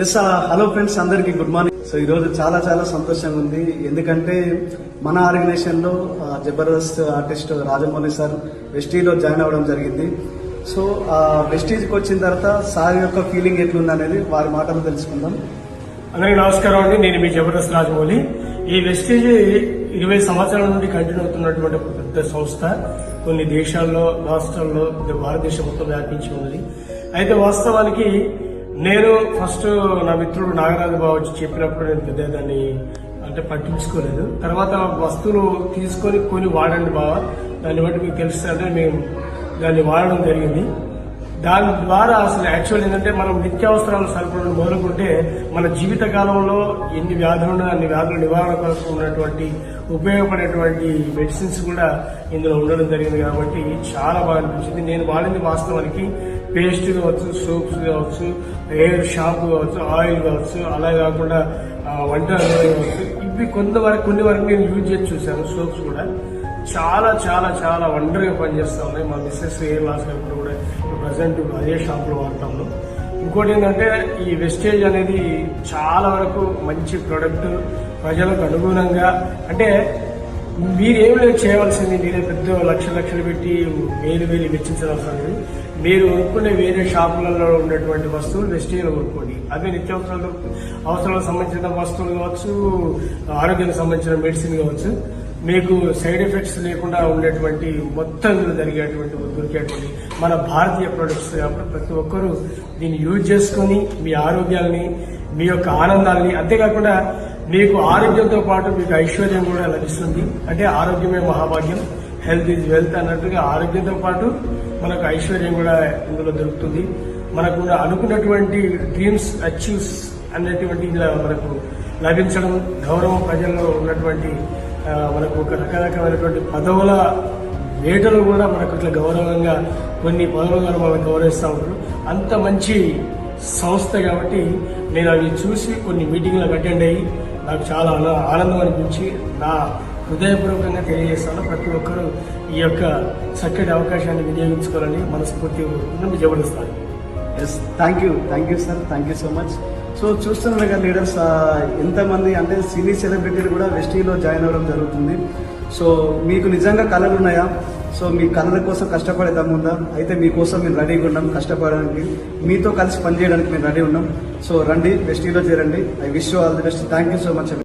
Yes hello friends, అందరికి good morning. So ఈ రోజు చాలా చాలా సంతోషంగా ఉంది. ఎందుకంటే మన ఆర్గనైజేషన్ లో జబర్దస్త్ ఆర్టిస్ట్ రాజమౌళి సార్ వెస్టీలో జాయిన్ అవ్వడం జరిగింది. సో వెస్టీజ్కి వచ్చిన తర్వాత సార్ యొక్క ఫీలింగ్ ఎట్లుంది అనేది వారి మాటలు తెలుసుకుందాం. అందరికీ నమస్కారం అండి. నేను మీ జబర్దస్త్ రాజమౌళి. ఈ వెస్టీజ్ 20 సంవత్సరాల నుండి కంటిన్యూ అవుతున్నటువంటి ఒక పెద్ద సంస్థ. కొన్ని దేశాల్లో, రాష్ట్రాల్లో, భారతదేశం మొత్తం వ్యాపించి ఉన్నది. అయితే వాస్తవానికి నేను ఫస్ట్ నా మిత్రుడు నాగరాజు బాబు వచ్చి చెప్పినప్పుడు నేను పెద్ద దాన్ని అంటే పట్టించుకోలేదు. తర్వాత వస్తువులు తీసుకొని కొని వాడండి బావా, దాన్ని బట్టి మీకు తెలుస్తుంటే మేము దాన్ని వాడడం జరిగింది. దాని ద్వారా అసలు యాక్చువల్ ఏంటంటే మనం నిత్యావసరాలు సరఫరా మొదలుకుంటే మన జీవిత కాలంలో ఎన్ని వ్యాధులు అన్ని వ్యాధుల నివారణ కోసం ఉన్నటువంటి ఉపయోగపడేటువంటి మెడిసిన్స్ కూడా ఇందులో ఉండడం జరిగింది. కాబట్టి చాలా బాగా అనిపించింది. నేను వాడింది వాస్తవానికి పేస్ట్ కావచ్చు, సోప్స్ కావచ్చు, హెయిర్ షాంపూ కావచ్చు, ఆయిల్ కావచ్చు, అలా కాకుండా వంట కావచ్చు, ఇవి కొన్ని వరకు నేను యూజ్ చేసి చూశాను. సోప్స్ కూడా చాలా చాలా చాలా వండర్గా పనిచేస్తా ఉన్నాయి. మా మిస్సెస్ హెయిర్ లాస్ కాకుండా కూడా ప్రజెంట్ అదే షాంపులో వాడతాము. ఇంకోటి ఏంటంటే ఈ వెస్టేజ్ అనేది చాలా వరకు మంచి ప్రొడక్ట్, ప్రజలకు అనుగుణంగా. అంటే మీరేం లేదు చేయవలసింది, మీరే పెద్ద లక్షలు పెట్టి వేలు వెచ్చించవలసిన లేదు. మీరు కొనుక్కునే వేరే షాపులలో ఉన్నటువంటి వస్తువులు వెస్టేజ్లో కొనుక్కోండి. అదే అవసరాలకు సంబంధించిన వస్తువులు కావచ్చు, ఆరోగ్యానికి సంబంధించిన మెడిసిన్ కావచ్చు, మీకు సైడ్ ఎఫెక్ట్స్ లేకుండా ఉండేటువంటి మొత్తం జరిగేటువంటి దొరికేటువంటి మన భారతీయ ప్రొడక్ట్స్. కాబట్టి ప్రతి ఒక్కరూ దీన్ని యూజ్ చేసుకొని మీ ఆరోగ్యాన్ని, మీ యొక్క ఆనందాన్ని, అంతేకాకుండా మీకు ఆరోగ్యంతో పాటు మీకు ఐశ్వర్యం కూడా లభిస్తుంది. అంటే ఆరోగ్యమే మహాభాగ్యం, హెల్త్ ఈజ్ వెల్త్ అన్నట్టుగా ఆరోగ్యంతో పాటు మనకు ఐశ్వర్యం కూడా ఇందులో దొరుకుతుంది. మనకు అనుకున్నటువంటి డ్రీమ్స్ అచీవ్స్ అన్నటువంటి మనకు లభించడం, గౌరవం, ప్రజల్లో ఉన్నటువంటి మనకు ఒక రకరకమైనటువంటి పదవుల వేటలు కూడా మనకు ఇట్లా గౌరవంగా కొన్ని పదవులు మనకు గౌరవిస్తూ ఉంటారు. అంత మంచి సంస్థ కాబట్టి నేను అవి చూసి కొన్ని మీటింగ్లకు అటెండ్ అయ్యి నాకు చాలా ఆనందం అనిపించి నా హృదయపూర్వకంగా తెలియజేస్తాను. ప్రతి ఒక్కరూ ఈ యొక్క చక్కటి అవకాశాన్ని వినియోగించుకోవాలని మనస్ఫూర్తిగా జబర్దస్తాను. Yes, thank you sir, thank you so much. So చూస్తున్నారు కదా లీడర్స్, ఎంతమంది అంటే సినీ సెలబ్రిటీలు కూడా వెస్టీలో జాయిన్ అవ్వడం జరుగుతుంది. సో మీకు నిజంగా కళలు ఉన్నాయా? సో మీ కళల కోసం కష్టపడే దమ్ముందా? అయితే మీకోసం మేము రెడీగా ఉన్నాం కష్టపడడానికి, మీతో కలిసి పనిచేయడానికి మేము రెడీ ఉన్నాం. సో రండి, వెస్టీలో చేరండి. I wish you all the best. Thank you so much.